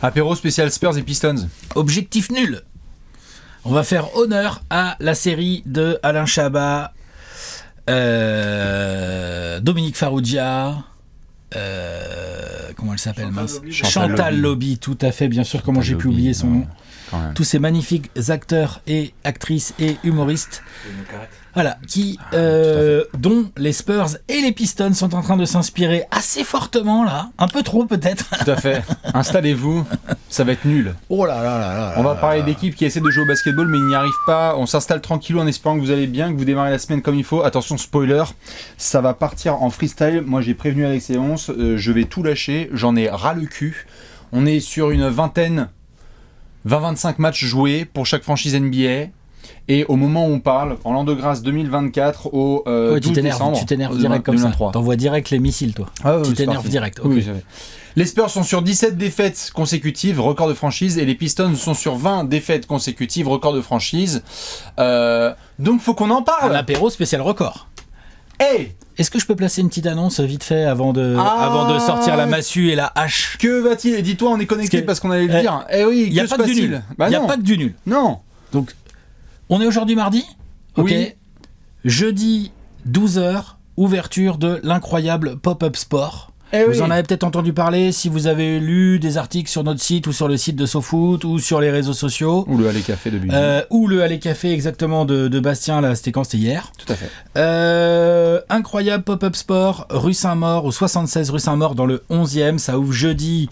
Apéro spécial Spurs et Pistons. Objectif nul. On va faire honneur à la série de Alain Chabat, Dominique Farrugia, comment elle s'appelle, Chantal Lobby, tout à fait, bien sûr, comment j'ai pu oublier son nom. Tous ces magnifiques acteurs et actrices et humoristes, voilà, dont les Spurs et les Pistons sont en train de s'inspirer assez fortement là, un peu trop peut-être. Tout à fait. Installez-vous, ça va être nul. Oh là là là là. On va parler d'équipes qui essaient de jouer au basketball mais ils n'y arrivent pas. On s'installe tranquillou en espérant que vous allez bien, que vous démarrez la semaine comme il faut. Attention, spoiler, ça va partir en freestyle. Moi j'ai prévenu Alex et Once, je vais tout lâcher, j'en ai ras le cul. On est sur une 20-25 matchs joués pour chaque franchise NBA. Et au moment où on parle, en l'an de grâce 2024 au 12 décembre, tu t'énerves direct comme 2023. Ça. T'envoies direct les missiles, toi. Tu t'énerves direct. Okay. Oui, les Spurs sont sur 17 défaites consécutives, record de franchise, et les Pistons sont sur 20 défaites consécutives, record de franchise. Donc faut qu'on en parle. Un apéro spécial record. Hey, est-ce que je peux placer une petite annonce vite fait avant de sortir la massue et la hache? Que va-t-il? Et dis-toi, on est connecté parce qu'on allait le dire. Eh oui, il n'y a pas que du nul. Il n'y a pas que du nul. Non. Donc, on est aujourd'hui mardi. Ok. Oui. Jeudi 12h, ouverture de l'incroyable Pop-Up Sport. Vous en avez peut-être entendu parler si vous avez lu des articles sur notre site ou sur le site de SoFoot ou sur les réseaux sociaux. Ou le Alley Café de Luigi. Ou le Alley Café exactement de Bastien, là c'était quand? C'était hier. Tout à fait. Incroyable Pop-Up Sport, rue Saint-Maur, au 76 rue Saint-Maur dans le 11e. Ça ouvre jeudi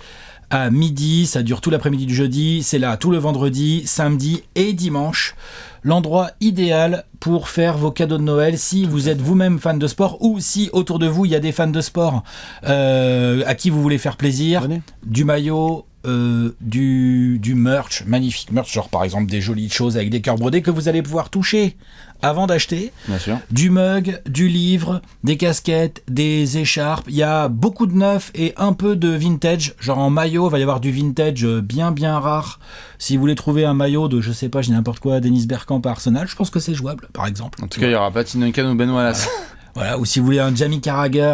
à midi, ça dure tout l'après-midi du jeudi. C'est là tout le vendredi, samedi et dimanche. L'endroit idéal pour faire vos cadeaux de Noël si vous êtes vous-même fan de sport ou si autour de vous il y a des fans de sport à qui vous voulez faire plaisir. Venez. Du maillot, du merch, magnifique merch, genre par exemple des jolies choses avec des cœurs brodés que vous allez pouvoir toucher avant d'acheter. Bien sûr. Du mug, du livre, des casquettes, des écharpes. Il y a beaucoup de neuf et un peu de vintage. Genre en maillot, il va y avoir du vintage bien rare. Si vous voulez trouver un maillot de, je sais pas, j'ai n'importe quoi, Dennis Bergkamp à Arsenal, je pense que c'est jouable, par exemple. En tout cas, il y aura pas Tino ou Ben Wallace. Voilà, ou si vous voulez un Jamie Carragher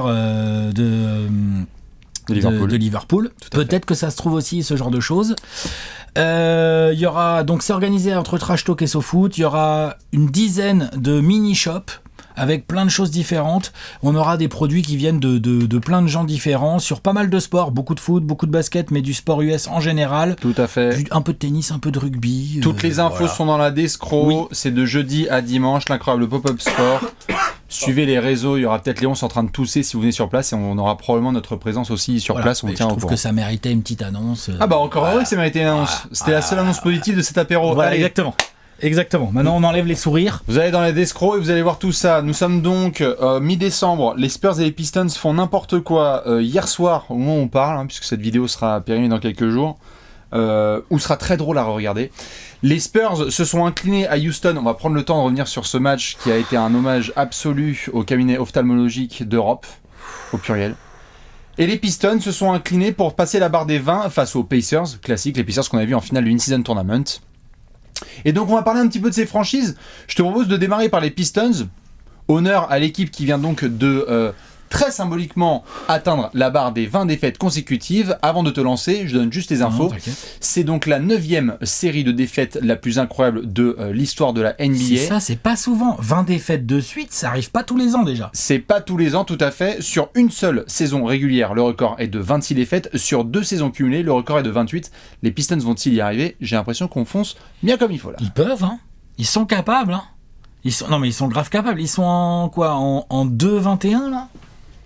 de Liverpool. Peut-être que ça se trouve aussi, ce genre de choses. Il y aura, donc c'est organisé entre Trash Talk et SoFoot. Il y aura une dizaine de mini-shops avec plein de choses différentes. On aura des produits qui viennent de plein de gens différents sur pas mal de sports, beaucoup de foot, beaucoup de basket, mais du sport US en général. Tout à fait. Un peu de tennis, un peu de rugby. Toutes les infos sont dans la Descro. Oui. C'est de jeudi à dimanche, l'incroyable Pop-Up Sport. Suivez les réseaux, il y aura peut-être Léon en train de tousser si vous venez sur place et on aura probablement notre présence aussi sur place. On tient au courant. Je trouve que ça méritait une petite annonce. Ah bah encore heureux que ça méritait une annonce. C'était la seule annonce positive de cet apéro. Voilà, exactement. Maintenant, on enlève les sourires. Vous allez dans les Descro et vous allez voir tout ça. Nous sommes donc mi-décembre. Les Spurs et les Pistons font n'importe quoi hier soir, au moment où on parle, puisque cette vidéo sera périmée dans quelques jours, ou sera très drôle à regarder. Les Spurs se sont inclinés à Houston. On va prendre le temps de revenir sur ce match qui a été un hommage absolu au cabinet ophtalmologique d'Europe, au pluriel. Et les Pistons se sont inclinés pour passer la barre des 20 face aux Pacers, classique, les Pacers qu'on a vu en finale du In-Season Tournament. Et donc on va parler un petit peu de ces franchises. Je te propose de démarrer par les Pistons. Honneur à l'équipe qui vient donc de très symboliquement atteindre la barre des 20 défaites consécutives. Avant de te lancer, je donne juste les infos. C'est donc la 9e série de défaites la plus incroyable de l'histoire de la NBA. C'est ça, c'est pas souvent. 20 défaites de suite, ça arrive pas tous les ans déjà. C'est pas tous les ans, tout à fait. Sur une seule saison régulière, le record est de 26 défaites. Sur 2 saisons cumulées, le record est de 28. Les Pistons vont-ils y arriver? J'ai l'impression qu'on fonce bien comme il faut là. Ils peuvent, hein. Ils sont capables, hein. Ils sont grave capables. Ils sont en quoi? En 2-21 là?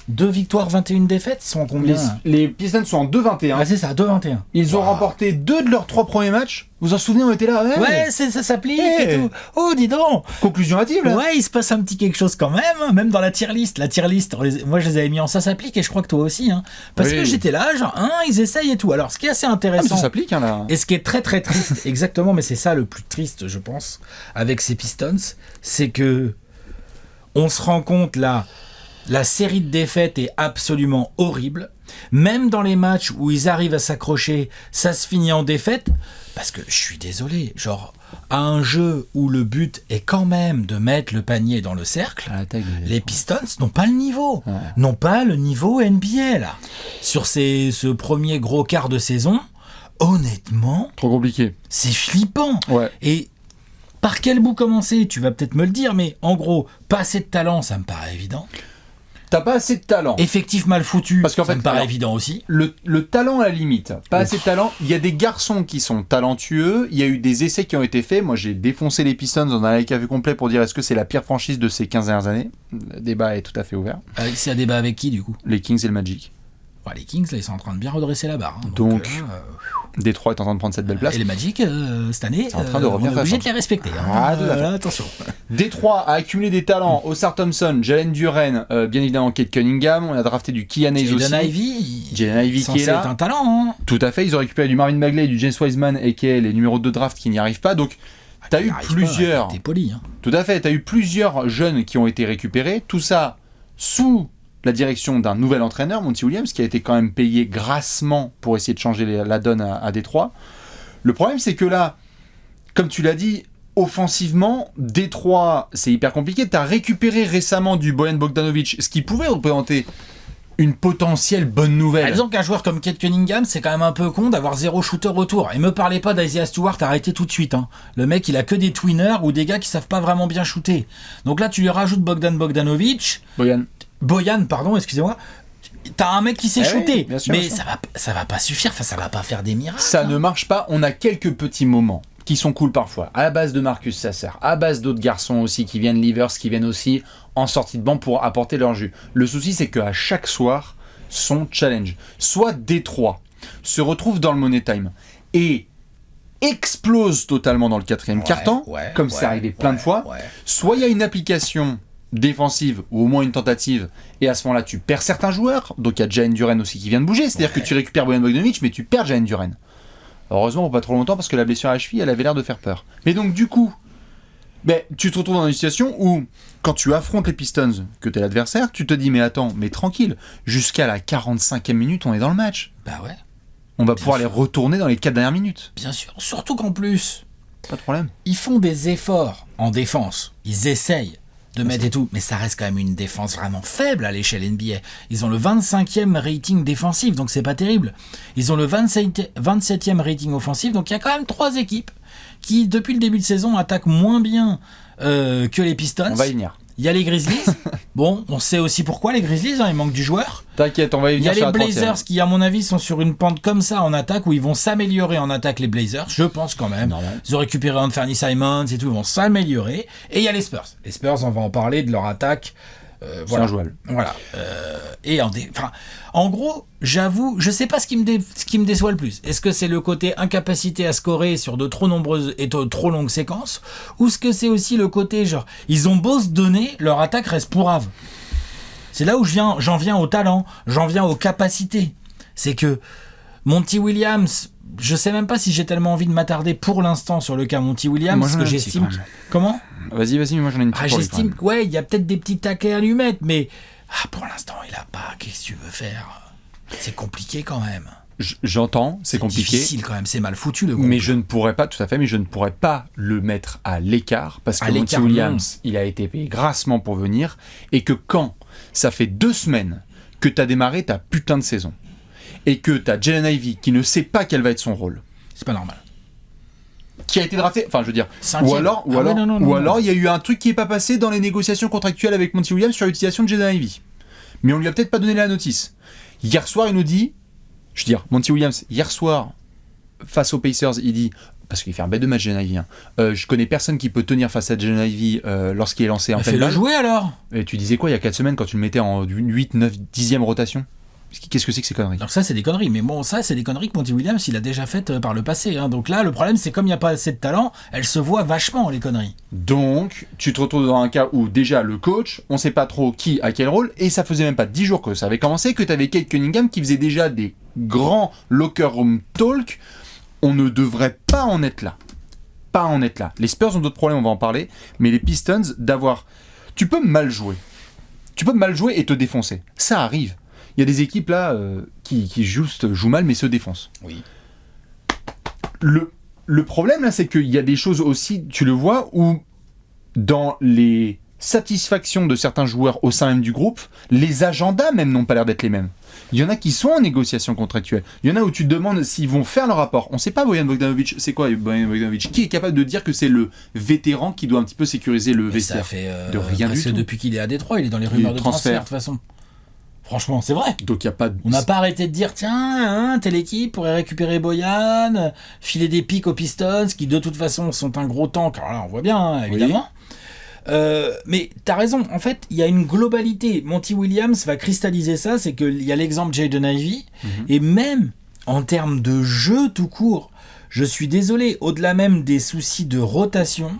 2 victoires, 21 défaites, ils sont en combien? Les Pistons sont en 2-21. Ah, c'est ça, 2-21. Ils ont remporté 2 de leurs 3 premiers matchs. Vous en souvenez, on était là. Ouais, ça s'applique et tout. Oh, dis donc. Conclusion hâtive, là. Ouais, il se passe un petit quelque chose quand même dans la tier list. La tier list, moi je les avais mis en ça s'applique et je crois que toi aussi. Hein, parce que j'étais là, genre, ils essayent et tout. Alors, ce qui est assez intéressant. Mais ça s'applique, hein, là. Et ce qui est très très triste, exactement, mais c'est ça le plus triste, je pense, avec ces Pistons, c'est que on se rend compte là. La série de défaites est absolument horrible. Même dans les matchs où ils arrivent à s'accrocher, ça se finit en défaite. Parce que je suis désolé, genre, à un jeu où le but est quand même de mettre le panier dans le cercle, les Pistons n'ont pas le niveau. Ouais. N'ont pas le niveau NBA, là. Sur ce premier gros quart de saison, honnêtement, Trop compliqué. c'est flippant. Ouais. Et par quel bout commencer? Tu vas peut-être me le dire, mais en gros, pas assez de talent, ça me paraît évident. T'as pas assez de talent. Effectif mal foutu, Parce qu'en ça fait, me paraît alors, évident aussi. Le talent à la limite, pas assez de talent. Il y a des garçons qui sont talentueux. Il y a eu des essais qui ont été faits. Moi, j'ai défoncé les Pistons dans un café complet pour dire est-ce que c'est la pire franchise de ces 15 dernières années. Le débat est tout à fait ouvert. C'est un débat avec qui, du coup? Les Kings et le Magic. Enfin, les Kings, là, ils sont en train de bien redresser la barre. Hein. Donc, Détroit est en train de prendre cette belle place. Et les Magic, cette année, C'est en train de revenir on est obligé de façon. les respecter. Hein. Ah, tout à fait. Attention. Détroit a accumulé des talents. Osar Thompson, Jalen Duren, bien évidemment Kate Cunningham. On a drafté du Kian Hayes aussi. Jaden Ivey, Jaden Ivey qui censé est là. être un talent. Hein. Tout à fait. Ils ont récupéré du Marvin Bagley et du James Wiseman, aka les numéros 2 de draft qui n'y arrivent pas. Donc, t'as Il eu arrive plusieurs. pas, t'es poli. Hein. Tout à fait. T'as eu plusieurs jeunes qui ont été récupérés. Tout ça sous la direction d'un nouvel entraîneur, Monty Williams, qui a été quand même payé grassement pour essayer de changer la donne à Détroit. Le problème, c'est que là, comme tu l'as dit, offensivement, Détroit, c'est hyper compliqué. Tu as récupéré récemment du Bojan Bogdanovic, ce qui pouvait représenter une potentielle bonne nouvelle. Disons qu'un joueur comme Kate Cunningham, c'est quand même un peu con d'avoir 0 shooter autour. Et me parlez pas d'Isaiah Stewart, arrêtez tout de suite. Hein. Le mec, il a que des twinners ou des gars qui savent pas vraiment bien shooter. Donc là, tu lui rajoutes Bogdanovic. Bojan, pardon, excusez-moi. T'as un mec qui sait shooter, oui, sûr, mais ça va pas suffire, enfin ça va pas faire des miracles. Ça ne marche pas, on a quelques petits moments qui sont cool parfois, à la base de Marcus Sasser, à base d'autres garçons aussi qui viennent Livers, qui viennent aussi en sortie de banc pour apporter leur jus. Le souci c'est qu'à chaque soir, son challenge, soit Détroit se retrouve dans le Money Time et explose totalement dans le quatrième quart-temps, comme c'est arrivé plein de fois, soit il y a une application défensive ou au moins une tentative et à ce moment-là tu perds certains joueurs, donc il y a Jalen Duren aussi qui vient de bouger, c'est-à-dire que tu récupères Bojan Bogdanovic mais tu perds Jalen Duren. Heureusement pour pas trop longtemps parce que la blessure à la cheville elle avait l'air de faire peur. Mais donc du coup tu te retrouves dans une situation où quand tu affrontes les Pistons, que t'es l'adversaire, tu te dis mais attends, mais tranquille, jusqu'à la 45e minute on est dans le match. Bah ouais. On va pouvoir les retourner dans les 4 dernières minutes. Bien sûr, surtout qu'en plus pas de problème. Ils font des efforts en défense, ils essayent de mettre et tout, mais ça reste quand même une défense vraiment faible à l'échelle NBA. Ils ont le 25e rating défensif, donc c'est pas terrible. Ils ont le 27e rating offensif, donc il y a quand même 3 équipes qui, depuis le début de saison, attaquent moins bien que les Pistons. On va y venir. Il y a les Grizzlies. Bon, on sait aussi pourquoi les Grizzlies, hein, il manque du joueur. T'inquiète, on va y venir. Il y a les Blazers qui, à mon avis, sont sur une pente comme ça en attaque, où ils vont s'améliorer en attaque, les Blazers, je pense quand même. Normal. Ils ont récupéré Anthony Simons et tout, ils vont s'améliorer. Et il y a les Spurs. Les Spurs, on va en parler de leur attaque. Voilà. Injouable. Voilà. En gros, j'avoue, je sais pas ce qui me déçoit le plus. Est-ce que c'est le côté incapacité à scorer sur de trop nombreuses et trop longues séquences, ou est-ce que c'est aussi le côté genre ils ont beau se donner, leur attaque reste pourrave. C'est là où j'en viens au talent, j'en viens aux capacités. C'est que Monty Williams, je sais même pas si j'ai tellement envie de m'attarder pour l'instant sur le cas Monty Williams, moi, parce que j'estime. Comment ? Vas-y, mais moi j'en ai une petite. J'estime que il y a peut-être des petits taquets à lui mettre, mais pour l'instant il a pas. Qu'est-ce que tu veux faire ? C'est compliqué quand même. J'entends, c'est compliqué. C'est difficile quand même, c'est mal foutu le groupe. Mais je ne pourrais pas, tout à fait, mais je ne pourrais pas le mettre à l'écart parce que Monty Williams, il a été payé grassement pour venir et que quand ça fait 2 semaines que tu as démarré ta putain de saison et que tu as Jalen Ivey qui ne sait pas quel va être son rôle. C'est pas normal. Qui a été drafté, enfin je veux dire, Cinquième. ou alors il y a eu un truc qui n'est pas passé dans les négociations contractuelles avec Monty Williams sur l'utilisation de Jalen Ivey. Mais on lui a peut-être pas donné la notice. Hier soir, il nous dit, je veux dire, Monty Williams, hier soir, face aux Pacers, il dit, parce qu'il fait un bête de match, Jalen Ivey, je connais personne qui peut tenir face à Jalen Ivey lorsqu'il est lancé en pleine balle. Fais-le jouer alors. Et tu disais quoi il y a 4 semaines quand tu le mettais en 8, 9, 10e rotation ? Qu'est-ce que c'est que ces conneries ? Alors ça c'est des conneries, mais bon ça c'est des conneries que Monty Williams il a déjà faites par le passé. Hein. Donc là le problème c'est comme il n'y a pas assez de talent, elles se voient vachement les conneries. Donc tu te retrouves dans un cas où déjà le coach, on sait pas trop qui a quel rôle, et ça faisait même pas 10 jours que ça avait commencé, que tu avais Kate Cunningham qui faisait déjà des grands locker room talk. On ne devrait pas en être là. Pas en être là. Les Spurs ont d'autres problèmes, on va en parler, mais les Pistons d'avoir... Tu peux mal jouer. Tu peux mal jouer et te défoncer. Ça arrive. Il y a des équipes là qui juste jouent mal mais se défoncent. Oui. Le problème là, c'est qu'il y a des choses aussi, tu le vois, où dans les satisfaction de certains joueurs au sein même du groupe, les agendas même n'ont pas l'air d'être les mêmes. Il y en a qui sont en négociation contractuelle. Il y en a où tu te demandes s'ils vont faire leur rapport. On ne sait pas Bojan Bogdanovic, c'est quoi Bojan Bogdanovic? Qui est capable de dire que c'est le vétéran qui doit un petit peu sécuriser le vestiaire? Ça fait de rien du tout. Depuis qu'il est à Détroit, il est dans les rumeurs de transfert de toute façon. Franchement, c'est vrai. Donc, y a pas de... On n'a pas arrêté de dire tiens, telle équipe pourrait récupérer Bojan, filer des pics aux Pistons, qui de toute façon sont un gros tank. Alors là, on voit bien, évidemment. Oui. Mais t'as raison, en fait, il y a une globalité. Monty Williams va cristalliser ça, c'est qu'il y a l'exemple Jaden Ivey, et même en termes de jeu tout court, je suis désolé, au-delà même des soucis de rotation,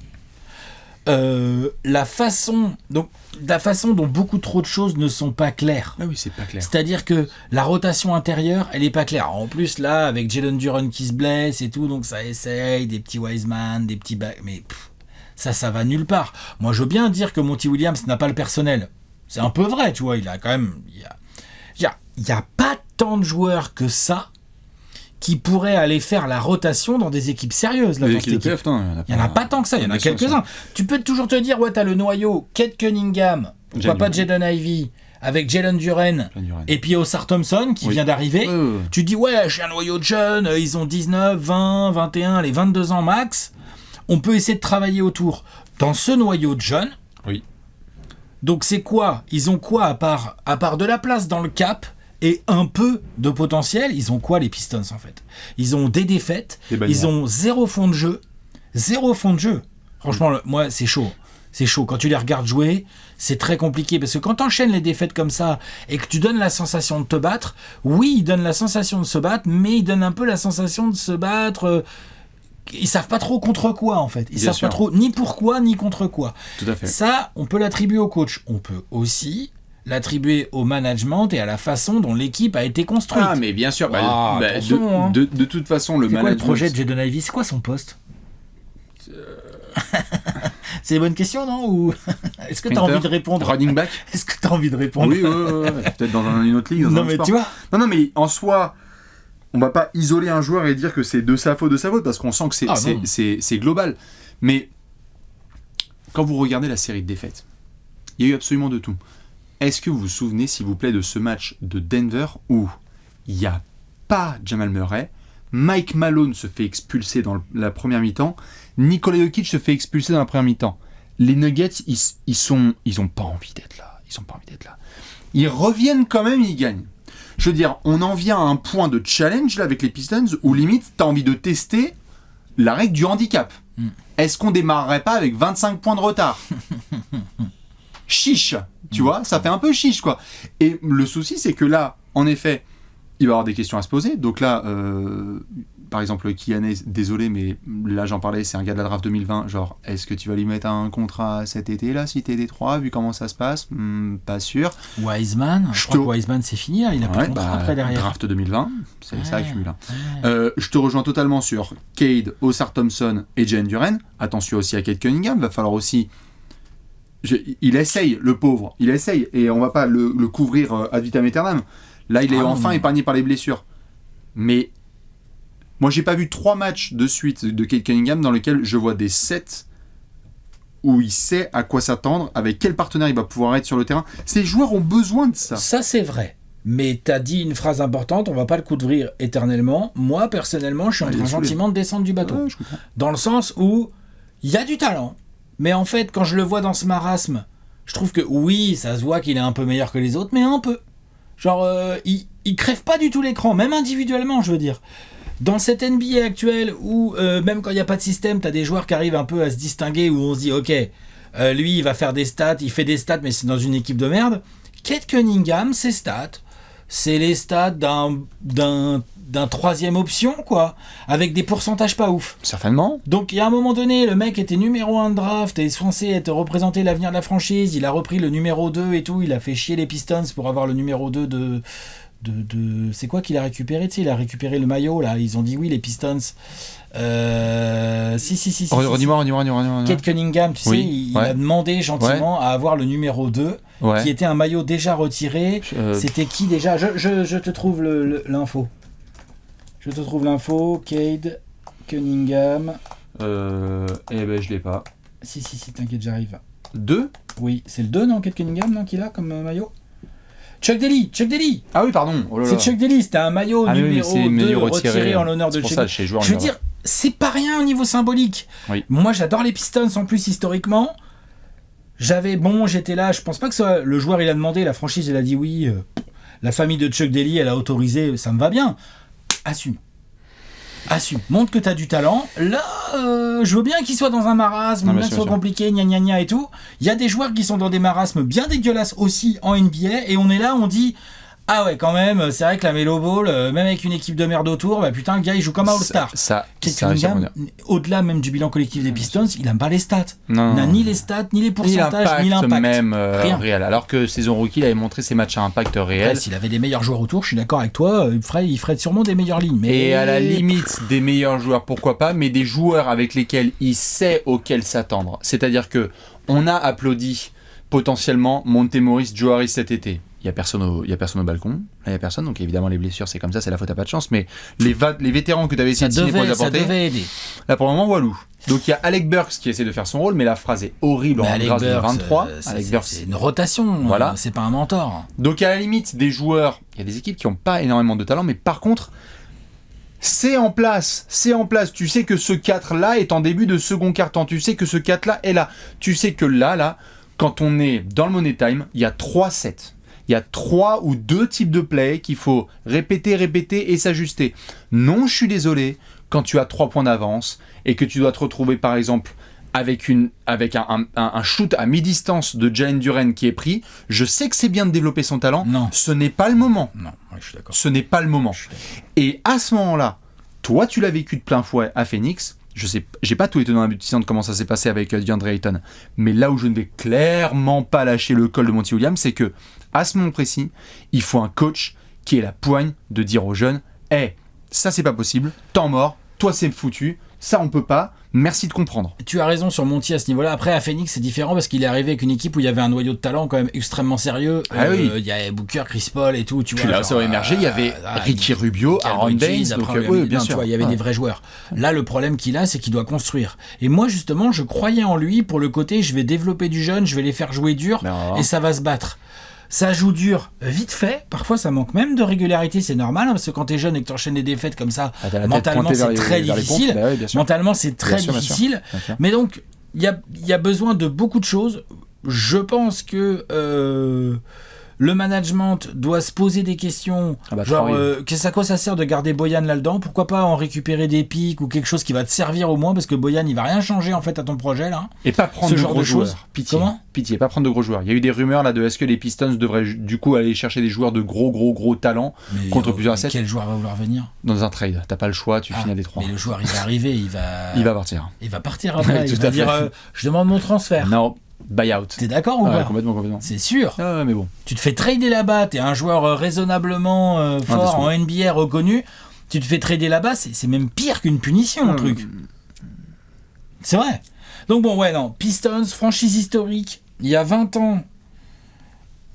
la façon dont beaucoup trop de choses ne sont pas claires. Ah oui, c'est pas clair. C'est-à-dire que la rotation intérieure, elle est pas claire. En plus, là, avec Jalen Duren qui se blesse et tout, donc ça essaye, des petits Wiseman, des petits... Mais ça va nulle part. Moi, je veux bien dire que Monty Williams n'a pas le personnel. C'est un peu vrai, tu vois. Il a quand même... Il y a pas tant de joueurs que ça qui pourraient aller faire la rotation dans des équipes sérieuses. Là, il n'y en a pas tant que ça, il y en a quelques-uns. Tu peux toujours te dire, ouais, t'as le noyau, Kate Cunningham, pourquoi pas Jaden Ivey, avec Jalen Duren, et puis Osar Thompson qui vient d'arriver. Tu dis, ouais, j'ai un noyau de jeunes, ils ont 19, 20, 21, les 22 ans max. On peut essayer de travailler autour. Dans ce noyau de jeunes, donc c'est quoi? Ils ont quoi à part de la place dans le cap et un peu de potentiel? Ils ont quoi les Pistons en fait? Ils ont des défaites, ils ont zéro fond de jeu. Franchement, moi c'est chaud. C'est chaud. Quand tu les regardes jouer, c'est très compliqué. Parce que quand tu enchaînes les défaites comme ça et que tu donnes la sensation de te battre, oui, ils donnent la sensation de se battre, mais ils donnent un peu la sensation de se battre... Ils savent pas trop contre quoi en fait. Ils savent pas trop ni pourquoi ni contre quoi. Tout à fait. Ça, on peut l'attribuer au coach. On peut aussi l'attribuer au management et à la façon dont l'équipe a été construite. Ah mais bien sûr. De toute façon, le management... C'est quoi le projet de Jaden Ivey? C'est quoi son poste? C'est une bonne question, non? Ou est-ce que tu as envie de répondre? Running back? Est-ce que tu as envie de répondre? Oui, peut-être dans une autre ligue. Non, mais tu vois. Non, mais en soi, on va pas isoler un joueur et dire que c'est de sa faute, parce qu'on sent que c'est global. Mais quand vous regardez la série de défaites, il y a eu absolument de tout. Est-ce que vous vous souvenez, s'il vous plaît, de ce match de Denver où il n'y a pas Jamal Murray, Mike Malone se fait expulser dans la première mi-temps, Nikola Jokic se fait expulser dans la première mi-temps. Les Nuggets, ils ont pas envie d'être là. Ils reviennent quand même, ils gagnent. Je veux dire, on en vient à un point de challenge là avec les Pistons où limite t'as envie de tester la règle du handicap. Est-ce qu'on démarrerait pas avec 25 points de retard? Chiche, tu vois, ça fait un peu chiche quoi. Et le souci c'est que là, en effet, il va y avoir des questions à se poser. Donc là, par exemple, Kiane, désolé, mais là j'en parlais, c'est un gars de la draft 2020. Genre, est-ce que tu vas lui mettre un contrat cet été là, si t'es Détroit, vu comment ça se passe? Pas sûr. Wiseman, je crois que Wiseman c'est fini, hein, il a plus de contrat après derrière. Draft 2020, ça accumule. Je te rejoins totalement sur Cade, Osar Thompson et Jalen Duren. Attention aussi à Cade Cunningham, va falloir aussi. Il essaye, le pauvre, et on va pas le couvrir ad vitam aeternam. Là, il est enfin épargné par les blessures. Mais moi, j'ai pas vu 3 matchs de suite de Cade Cunningham dans lesquels je vois des sets où il sait à quoi s'attendre, avec quel partenaire il va pouvoir être sur le terrain. Ces joueurs ont besoin de ça. Ça, c'est vrai. Mais t'as dit une phrase importante, on va pas le couvrir éternellement. Moi, personnellement, je suis en train gentiment de descendre du bateau. Ouais, dans le sens où il y a du talent. Mais en fait, quand je le vois dans ce marasme, je trouve que oui, ça se voit qu'il est un peu meilleur que les autres, mais un peu. Genre, il crève pas du tout l'écran, même individuellement, je veux dire. Dans cette NBA actuelle, où même quand il n'y a pas de système, t'as des joueurs qui arrivent un peu à se distinguer, où on se dit, ok, lui, il va faire des stats, il fait des stats, mais c'est dans une équipe de merde. Cade Cunningham, ses stats, c'est les stats d'un troisième option, quoi, avec des pourcentages pas ouf. Certainement. Donc, il y a un moment donné, le mec était numéro 1 de draft et est censé être représenter l'avenir de la franchise. Il a repris le numéro 2 et tout. Il a fait chier les Pistons pour avoir le numéro 2 de c'est quoi qu'il a récupéré? Tu sais, il a récupéré le maillot, là. Ils ont dit oui, les Pistons. Si. Redis-moi. Cade Cunningham, tu sais, il a demandé gentiment à avoir le numéro 2, qui était un maillot déjà retiré. C'était qui déjà? Je te trouve l'info. Je te trouve l'info. Cade Cunningham. Je l'ai pas. Si, t'inquiète, j'arrive. 2 Oui, c'est le 2, non, Kate Cunningham, non, qu'il a comme maillot. Chuck Daly. Ah oui, pardon. Oh là là. C'est Chuck Daly, c'était un maillot numéro 2 retiré en l'honneur de Chuck Chuck Daly. Je veux dire, c'est pas rien au niveau symbolique. Oui. Moi, j'adore les Pistons en plus historiquement. J'étais là, je pense pas que ça, le joueur il a demandé, la franchise elle a dit oui, la famille de Chuck Daly elle a autorisé, ça me va bien. Assume, montre que t'as du talent. Là, je veux bien qu'il soit dans un marasme, bien que ce soit compliqué, gna gna gna et tout. Il y a des joueurs qui sont dans des marasmes bien dégueulasses aussi en NBA, et on est là, on dit ah ouais, quand même, c'est vrai que la Melo Ball, même avec une équipe de merde autour, bah putain, le gars il joue comme un All-Star. Au-delà même du bilan collectif des Pistons, il a pas les stats. Il n'a ni les stats, ni les pourcentages, ni l'impact. Même réel. Alors que saison rookie, il avait montré ses matchs à impact réel. Ouais, s'il avait des meilleurs joueurs autour, je suis d'accord avec toi, il ferait sûrement des meilleures lignes. Et à la limite, des meilleurs joueurs, pourquoi pas, mais des joueurs avec lesquels il sait auxquels s'attendre. C'est-à-dire que on a applaudi potentiellement Monte Morris, Joe Harris cet été. Il n'y a personne au balcon. Là, il n'y a personne. Donc, évidemment, les blessures, c'est comme ça. C'est la faute à pas de chance. Mais les vétérans que tu avais essayé de signer pour les apporter. Ça devait aider. Là, pour le moment, Walou. Donc, il y a Alec Burks qui essaie de faire son rôle. Mais la phrase est horrible en grâce de 23. C'est une rotation. Voilà. C'est pas un mentor. Donc, à la limite, des joueurs. Il y a des équipes qui n'ont pas énormément de talent. Mais par contre, c'est en place. Tu sais que ce 4-là est en début de second quart-temps. Tu sais que ce 4-là est là. Tu sais que là, quand on est dans le Money Time, il y a 3 sets. Il y a 3 ou 2 types de plays qu'il faut répéter et s'ajuster. Non, je suis désolé, quand tu as 3 points d'avance et que tu dois te retrouver par exemple avec un shoot à mi-distance de Jalen Duren qui est pris, je sais que c'est bien de développer son talent, non. Ce n'est pas le moment. Non, ouais, je suis d'accord. Ce n'est pas le moment. Et à ce moment-là, toi tu l'as vécu de plein fouet à Phoenix. Je sais, j'ai pas tout été dans l'aboutissant de comment ça s'est passé avec DeAndre Ayton, mais là où je ne vais clairement pas lâcher le col de Monty Williams, c'est que à ce moment précis, il faut un coach qui ait la poigne de dire aux jeunes hey, ça c'est pas possible, temps mort, toi c'est foutu, ça on peut pas, merci de comprendre. Tu as raison sur Monty à ce niveau-là. Après, à Phoenix, c'est différent parce qu'il est arrivé avec une équipe où il y avait un noyau de talent quand même extrêmement sérieux. Oui. Il y avait Booker, Chris Paul et tout. Tu vois, là, ça a émergé. Il y avait Ricky Rubio, Aaron Baines. Donc, oui, bien sûr. Tu vois, il y avait des vrais joueurs. Là, le problème qu'il a, c'est qu'il doit construire. Et moi, justement, je croyais en lui pour le côté je vais développer du jeune, je vais les faire jouer dur et ça va se battre. Ça joue dur vite fait, parfois ça manque même de régularité, c'est normal, parce que quand t'es jeune et que t'enchaînes des défaites comme ça, mentalement c'est très difficile. Mentalement c'est très difficile. Mais donc, il y a besoin de beaucoup de choses. Je pense que le management doit se poser des questions, à quoi ça sert de garder Bojan là-dedans, pourquoi pas en récupérer des pics ou quelque chose qui va te servir au moins, parce que Bojan il va rien changer en fait à ton projet là. Et pas prendre de gros joueurs. Pitié, pas prendre de gros joueurs. Il y a eu des rumeurs là de est-ce que les Pistons devraient du coup aller chercher des joueurs de gros talents contre plusieurs assets. Quel joueur va vouloir venir ? Dans un trade, t'as pas le choix, tu finis à Détroit. Mais le joueur il va arriver, il va partir. Il va partir après, il va dire je demande mon transfert. Non. Buyout. T'es d'accord ou pas ? Complètement. C'est sûr. Ah, mais bon. Tu te fais trader là-bas, t'es un joueur raisonnablement fort en NBA reconnu, tu te fais trader là-bas, c'est même pire qu'une punition, le truc. C'est vrai. Donc bon, Pistons, franchise historique, il y a 20 ans.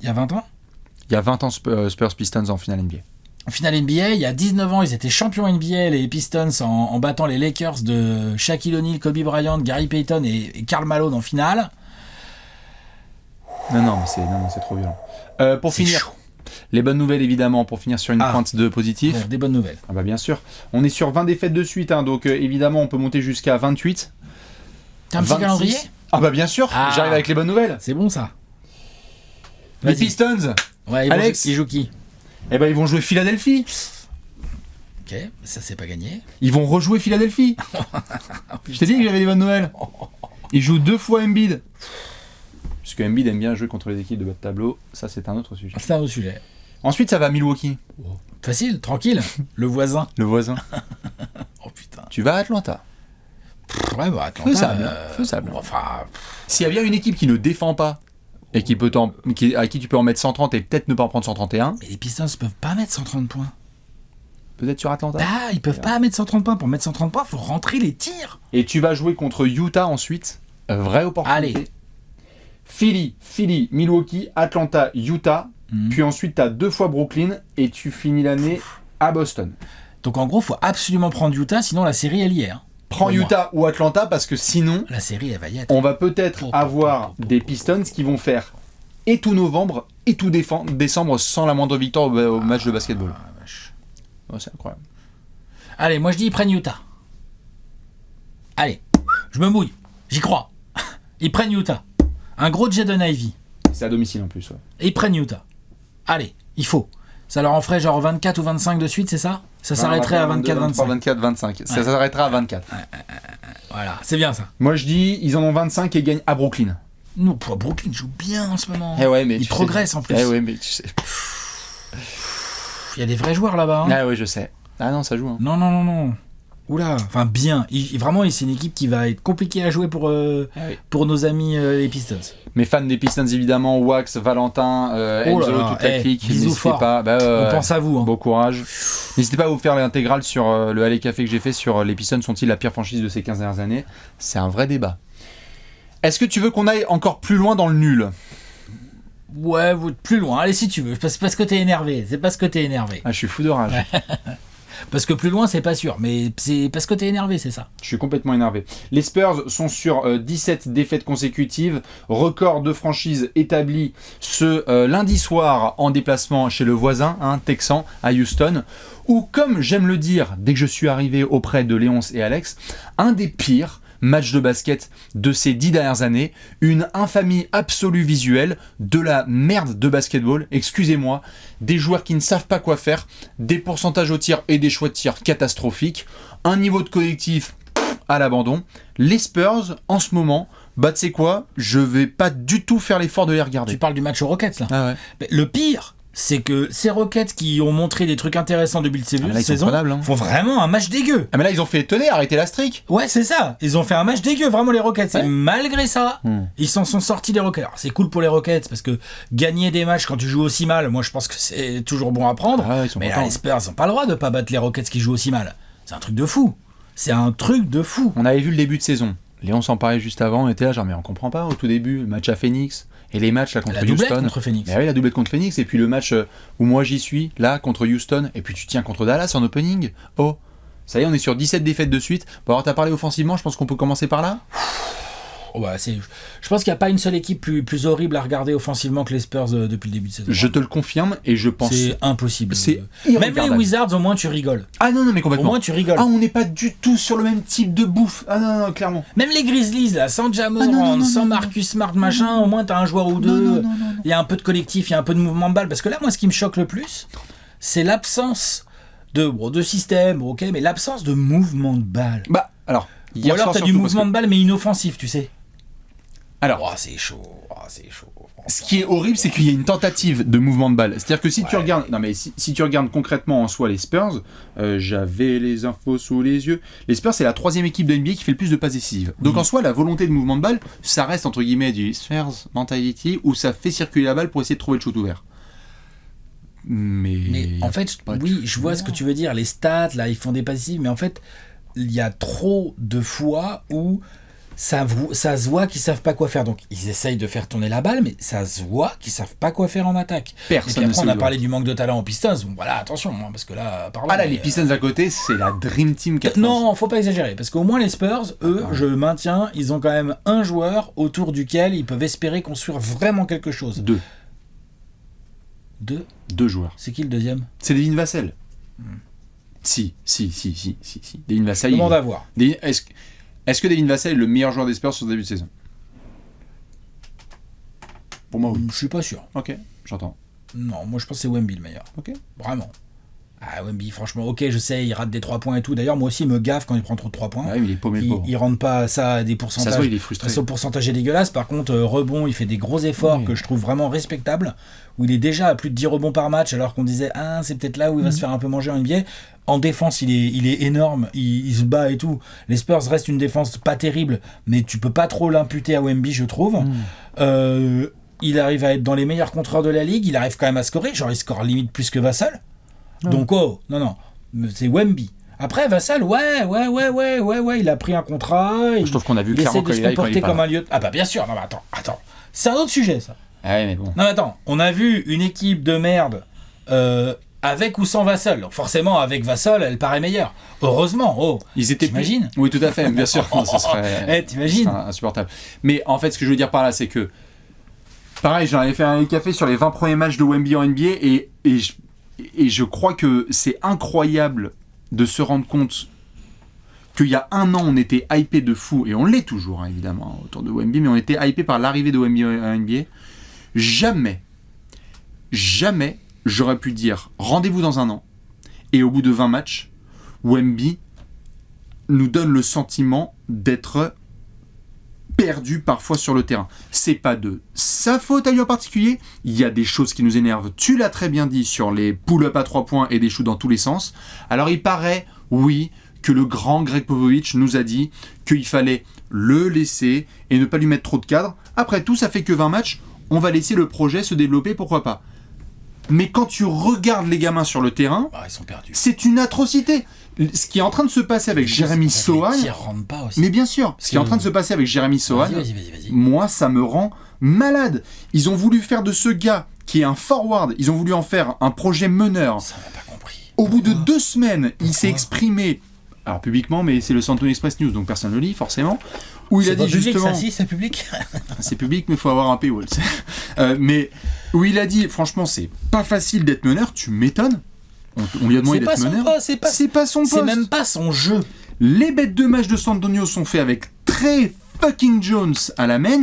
Il y a 20 ans, Spurs Pistons en finale NBA. En finale NBA, il y a 19 ans, ils étaient champions NBA, les Pistons, en battant les Lakers de Shaquille O'Neal, Kobe Bryant, Gary Payton et Karl Malone en finale. Non, c'est trop violent. Pour finir, chaud. Les bonnes nouvelles évidemment, pour finir sur une pointe de positif. Bon, des bonnes nouvelles. Ah bah bien sûr. On est sur 20 défaites de suite, donc évidemment on peut monter jusqu'à 28. T'as un petit calendrier ? Ah bah bien sûr, j'arrive avec les bonnes nouvelles. C'est bon ça. Les Pistons. Ouais, Alex, ils jouent qui ? Eh ben ils vont jouer Philadelphie. Ok, ça c'est pas gagné. Ils vont rejouer Philadelphie. Je t'ai dit que j'avais des bonnes nouvelles. Ils jouent 2 fois Embiid. Puisque Embiid aime bien jouer contre les équipes de bas de tableau, ça c'est un autre sujet. C'est un autre sujet. Ensuite ça va à Milwaukee. Facile, tranquille, le voisin. Oh putain. Tu vas à Atlanta. Ouais, Atlanta. Faisable. S'il y a bien une équipe qui ne défend pas, et à qui tu peux en mettre 130 et peut-être ne pas en prendre 131. Mais les Pistons peuvent pas mettre 130 points. Peut-être sur Atlanta. Ils peuvent pas mettre 130 points. Pour mettre 130 points, faut rentrer les tirs. Et tu vas jouer contre Utah ensuite. Vraie opportunité. Allez. Philly, Milwaukee, Atlanta, Utah. Puis ensuite, tu as 2 fois Brooklyn et tu finis l'année à Boston. Donc en gros, faut absolument prendre Utah, sinon la série elle y est. Prends Pour moi. Utah ou Atlanta parce que sinon, La série, elle va y être. on va peut-être avoir des Pistons qui vont faire et tout novembre et tout décembre sans la moindre victoire au match de basketball. Ah, vache. Oh, c'est incroyable. Allez, moi je dis ils prennent Utah. Allez, je me mouille. J'y crois. Ils prennent Utah. Un gros Jaden Ivey. C'est à domicile en plus. Ouais. Et ils prennent Utah. Allez, il faut. Ça leur en ferait genre 24 ou 25 de suite, c'est ça? Ça s'arrêterait à 24-25. 24-25. Ça s'arrêtera à 24. Voilà, c'est bien ça. Moi je dis, ils en ont 25 et gagnent à Brooklyn. Nous, pour Brooklyn joue bien en ce moment. Eh ouais, mais Ils progressent en plus. Eh ouais, mais tu sais. Il y a des vrais joueurs là-bas. Hein. Ah ouais, je sais. Ah non, ça joue. Hein. Non. Oula, enfin bien. Vraiment, c'est une équipe qui va être compliquée à jouer pour nos amis les Pistons. Mes fans des Pistons évidemment, Wax, Valentin, Enzo, toute la clique. Bisous N'hésitez fort. pas. On pense à vous. Hein. Bon courage. N'hésitez pas à vous faire l'intégrale sur le Alley Café que j'ai fait sur les Pistons sont-ils la pire franchise de ces 15 dernières années. C'est un vrai débat. Est-ce que tu veux qu'on aille encore plus loin dans le nul? Ouais, plus loin. Allez, si tu veux. C'est parce que t'es énervé. Ah, je suis fou de rage. Parce que plus loin, c'est pas sûr. Mais c'est parce que t'es énervé, c'est ça. Je suis complètement énervé. Les Spurs sont sur 17 défaites consécutives. Record de franchise établi ce lundi soir en déplacement chez le voisin, Texan, à Houston. Où, comme j'aime le dire, dès que je suis arrivé auprès de Léonce et Alex, un des pires match de basket de ces 10 dernières années, une infamie absolue visuelle, de la merde de basketball, excusez-moi, des joueurs qui ne savent pas quoi faire, des pourcentages au tir et des choix de tir catastrophiques, un niveau de collectif à l'abandon. Les Spurs, en ce moment, tu sais quoi, je vais pas du tout faire l'effort de les regarder. Tu parles du match aux Rockets, là. Ah ouais. Mais le pire, c'est que ces Rockets qui ont montré des trucs intéressants depuis le début de saison font vraiment un match dégueu. Ah mais là ils ont fait tenez, arrêtez la streak. Ouais, c'est ça. Ils ont fait un match dégueu, vraiment les Rockets. Ouais. Et malgré ça, ils s'en sont sortis des Rockets. Alors, c'est cool pour les Rockets parce que gagner des matchs quand tu joues aussi mal, moi je pense que c'est toujours bon à prendre. Ah ouais, mais là, les Spurs ils ont pas le droit de pas battre les Rockets qui jouent aussi mal. C'est un truc de fou. On avait vu le début de saison. Léon s'en parlait juste avant, on était là genre mais on comprend pas au tout début, le match à Phoenix et les matchs là contre Houston. La doublette contre Phoenix. Mais oui, la doublette contre Phoenix et puis le match où moi j'y suis là contre Houston et puis tu tiens contre Dallas en opening. Oh, ça y est, on est sur 17 défaites de suite. Bon alors t'as parlé offensivement, je pense qu'on peut commencer par là. Ouais, je pense qu'il n'y a pas une seule équipe plus horrible à regarder offensivement que les Spurs depuis le début de saison. Je te le confirme et je pense... C'est impossible. C'est même les Wizards, au moins tu rigoles. Ah non, mais complètement. Au moins tu rigoles. Ah, on n'est pas du tout sur le même type de bouffe. Ah non, clairement. Même les Grizzlies, là, sans Ja Morant, sans Marcus Smart, machin, au moins t'as un joueur ou deux. Il y a un peu de collectif, il y a un peu de mouvement de balle. Parce que là, moi, ce qui me choque le plus, c'est l'absence de système, ok, mais l'absence de mouvement de balle. Bah, alors... Ou alors t'as du mouvement de balle, mais inoffensif, tu sais. Alors, c'est chaud. Ce qui est horrible, c'est qu'il y a une tentative de mouvement de balle. C'est-à-dire que si tu regardes, si tu regardes concrètement en soi les Spurs, j'avais les infos sous les yeux. Les Spurs, c'est la 3e équipe de NBA qui fait le plus de passes décisives. Donc en soi, la volonté de mouvement de balle, ça reste entre guillemets du Spurs mentality où ça fait circuler la balle pour essayer de trouver le shoot ouvert. Mais en fait, oui, je vois ce que tu veux dire. Les stats, là, ils font des passes décisives, mais en fait, il y a trop de fois où ça se voit qu'ils savent pas quoi faire. Donc ils essayent de faire tourner la balle, mais ça se voit qu'ils savent pas quoi faire en attaque. Personne. Et puis après on a parlé du manque de talent aux Pistons. Bon voilà, attention, parce que là, pardon. Ah là, les Pistons à côté, c'est la Dream Team 4. Non, faut pas exagérer, parce qu'au moins les Spurs, eux, je maintiens, ils ont quand même un joueur autour duquel ils peuvent espérer construire vraiment quelque chose. Deux joueurs. C'est qui le deuxième? C'est Devin Vassell. Si. Devin Vassell. Demande à voir. Est-ce que Devin Vassell est le meilleur joueur des Spurs sur le début de saison? Pour moi, oui. Je suis pas sûr. Ok, j'entends. Non, moi je pense que c'est Wemby le meilleur. Ok. Vraiment. Ah, Wemby, franchement, ok, je sais, il rate des 3 points et tout. D'ailleurs, moi aussi, il me gaffe quand il prend trop de 3 points. Ah oui, mais il est paumé le pauvre. Il rentre pas ça à des pourcentages. Ça se voit, il est frustré. Son pourcentage est dégueulasse. Par contre, rebond, il fait des gros efforts que je trouve vraiment respectables. Où il est déjà à plus de 10 rebonds par match, alors qu'on disait, c'est peut-être là où il va se faire un peu manger en NBA. En défense, il est énorme, il se bat et tout. Les Spurs restent une défense pas terrible, mais tu peux pas trop l'imputer à Wemby, je trouve. Il arrive à être dans les meilleurs contreurs de la ligue, il arrive quand même à scorer, genre il score limite plus que Vassell. Donc non, c'est Wemby. Après Vassell, ouais, il a pris un contrat. Je trouve qu'on a vu il clairement essaie de se comporter comme un lieu. Ah bah bien sûr, non mais attends, c'est un autre sujet ça. Ah ouais, mais bon. Non mais attends, on a vu une équipe de merde avec ou sans Vassell. Donc forcément, avec Vassell, elle paraît meilleure. Heureusement, t'imagines ? Oui, tout à fait, bien sûr. Non, ce serait... t'imagines ? Ce serait insupportable. Mais en fait, ce que je veux dire par là, c'est que... Pareil, j'en avais fait un café sur les 20 premiers matchs de Wemby en NBA et je crois que c'est incroyable de se rendre compte qu'il y a un an, on était hypé de fou, et on l'est toujours, hein, évidemment, autour de Wemby, mais on était hypé par l'arrivée de Wemby en NBA. Jamais j'aurais pu dire rendez-vous dans un an, et au bout de 20 matchs, Wemby nous donne le sentiment d'être perdu parfois sur le terrain. C'est pas de sa faute à lui en particulier, il y a des choses qui nous énervent, tu l'as très bien dit, sur les pull-up à 3 points et des shoots dans tous les sens. Alors il paraît, oui, que le grand Greg Popovich nous a dit qu'il fallait le laisser et ne pas lui mettre trop de cadre. Après tout, ça fait que 20 matchs, on va laisser le projet se développer, pourquoi pas. Mais quand tu regardes les gamins sur le terrain, ils sont perdus. C'est une atrocité. Ce qui est en train de se passer avec Jeremy Sohan, mais bien sûr, ce qui est en train de se passer avec Jeremy Sohan, vas-y. moi ça me rend malade. Ils ont voulu faire de ce gars qui est un forward, ils ont voulu en faire un projet meneur. Ça m'a pas compris. Au bout de 2 semaines, il s'est exprimé, alors publiquement, mais c'est le San Antonio Express News, donc personne ne le lit forcément, où il a dit justement... C'est public. C'est public, mais il faut avoir un paywall. Mais où il a dit, franchement, c'est pas facile d'être meneur, tu m'étonnes. On lui a demandé d'être meneur. C'est pas son poste. C'est même pas son jeu. Les bêtes de match de San Antonio sont faits avec Trey fucking Jones à la main.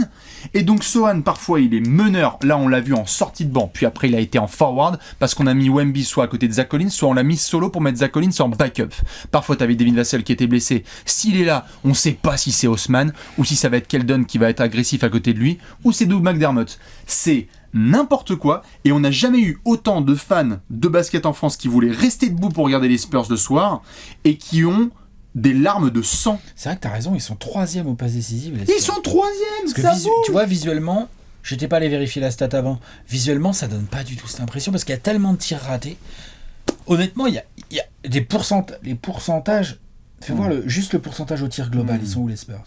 Et donc Sohan, parfois, il est meneur. Là, on l'a vu en sortie de banc. Puis après, il a été en forward parce qu'on a mis Wemby soit à côté de Zach Collins, soit on l'a mis solo pour mettre Zach Collins en backup. Parfois, t'avais Devin Vassell qui était blessé. S'il est là, on sait pas si c'est Osman ou si ça va être Keldon qui va être agressif à côté de lui ou c'est Doug McDermott. C'est n'importe quoi, et on n'a jamais eu autant de fans de basket en France qui voulaient rester debout pour regarder les Spurs ce soir et qui ont des larmes de sang. C'est vrai que t'as raison, ils sont 3e aux passes décisives. Ils sont 3e, ça bouge. Tu vois, visuellement, j'étais pas allé vérifier la stat avant, visuellement ça donne pas du tout cette impression parce qu'il y a tellement de tirs ratés. Honnêtement, il y a des les pourcentages, fais voir juste le pourcentage au tir global, ils sont où les Spurs ?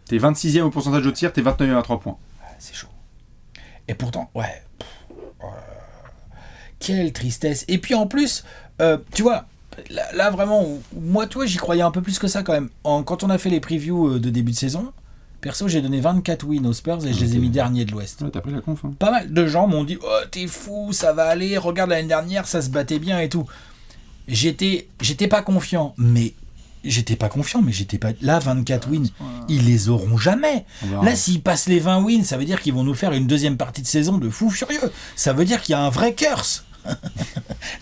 T'es 26e au pourcentage au tir, t'es 29e à 3 points. C'est chaud. Et pourtant, quelle tristesse. Et puis en plus, tu vois, là vraiment, moi, tu vois, j'y croyais un peu plus que ça quand même. Quand on a fait les previews de début de saison, perso, j'ai donné 24 wins aux Spurs et je les ai mis derniers de l'Ouest. Ouais, t'as pris la conf. Hein. Pas mal de gens m'ont dit « Oh, t'es fou, ça va aller, regarde l'année dernière, ça se battait bien et tout. » J'étais pas confiant, mais... J'étais pas... Là, 24 wins, ils les auront jamais. Là, s'ils passent les 20 wins, ça veut dire qu'ils vont nous faire une deuxième partie de saison de fou furieux. Ça veut dire qu'il y a un vrai curse.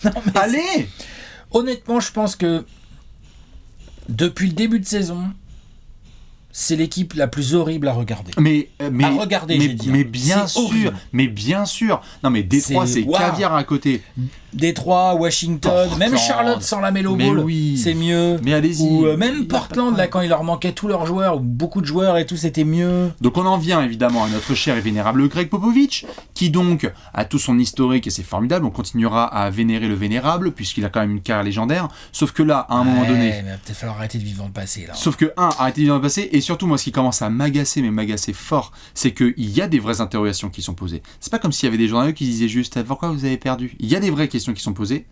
Non, mais allez! Honnêtement, je pense que depuis le début de saison, c'est l'équipe la plus horrible à regarder. À regarder, j'ai dit. Mais bien sûr, horrible. Mais bien sûr. Non, mais Détroit, c'est caviar à côté. Détroit, Washington, même Charlotte sans la Melo Ball, c'est mieux. Mais allez-y. Ou même Portland, là, quand il leur manquait tous leurs joueurs, ou beaucoup de joueurs et tout, c'était mieux. Donc on en vient évidemment à notre cher et vénérable Greg Popovich, qui donc a tout son historique et c'est formidable. On continuera à vénérer le vénérable, puisqu'il a quand même une carrière légendaire. Sauf que là, à un moment donné... mais peut-être falloir arrêter de vivre dans le passé, là. Sauf que, arrêter de vivre dans le passé, et surtout, moi, ce qui commence à m'agacer, mais m'agacer fort, c'est qu'il y a des vraies interrogations qui sont posées. C'est pas comme s'il y avait des journalistes qui disaient juste « Pourquoi vous avez perdu ?» Il y a des vraies questions qui sont posées.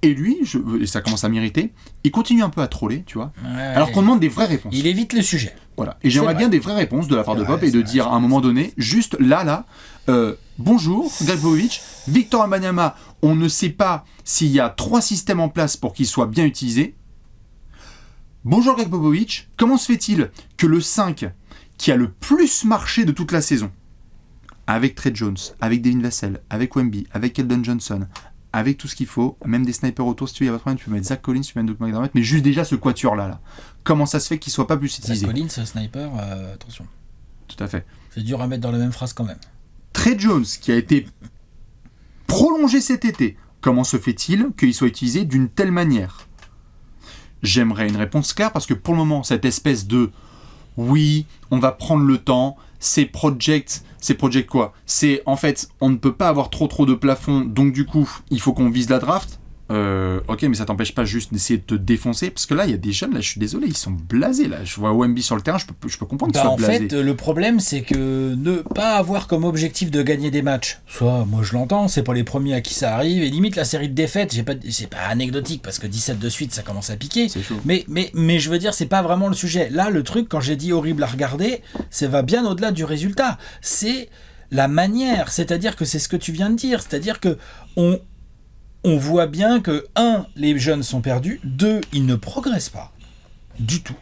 Et lui, et ça commence à m'irriter, il continue un peu à troller, tu vois, alors qu'on demande des vraies réponses. Il évite le sujet. Voilà. Et j'aimerais bien des vraies réponses de la part de Pop et de dire à un moment donné, juste là, bonjour, Greg Popovich, Victor Wembanyama, on ne sait pas s'il y a 3 systèmes en place pour qu'il soit bien utilisé. Bonjour Greg Popovich, comment se fait-il que le 5 qui a le plus marché de toute la saison, avec Trey Jones, avec Devin Vassell, avec Wemby, avec Keldon Johnson, avec tout ce qu'il faut, même des snipers autour, si tu veux, il y a pas de problème, tu peux mettre Zach Collins, tu peux mettre Doug McDermott, mais juste déjà ce quatuor-là, comment ça se fait qu'il soit pas plus utilisé ? Zach Collins, sniper, attention. Tout à fait. C'est dur à mettre dans la même phrase quand même. Trey Jones, qui a été prolongé cet été, comment se fait-il qu'il soit utilisé d'une telle manière ? J'aimerais une réponse claire, parce que pour le moment, cette espèce de « oui, on va prendre le temps », c'est project quoi ? C'est en fait, on ne peut pas avoir trop de plafond, donc du coup, il faut qu'on vise la draft. ok, mais ça t'empêche pas juste d'essayer de te défoncer, parce que là, il y a des jeunes, là, je suis désolé, ils sont blasés, là. Je vois Wemby sur le terrain, je peux comprendre qu'ils soient En blasés. fait, le problème, c'est que ne pas avoir comme objectif de gagner des matchs, soit, moi je l'entends, c'est pas les premiers à qui ça arrive, et limite la série de défaites, c'est pas anecdotique, parce que 17 de suite, ça commence à piquer. C'est chaud. Mais je veux dire, c'est pas vraiment le sujet. Là, le truc, quand j'ai dit horrible à regarder, ça va bien au-delà du résultat. C'est la manière, c'est-à-dire que c'est ce que tu viens de dire, c'est-à-dire que on voit bien que, 1, les jeunes sont perdus, 2, ils ne progressent pas du tout.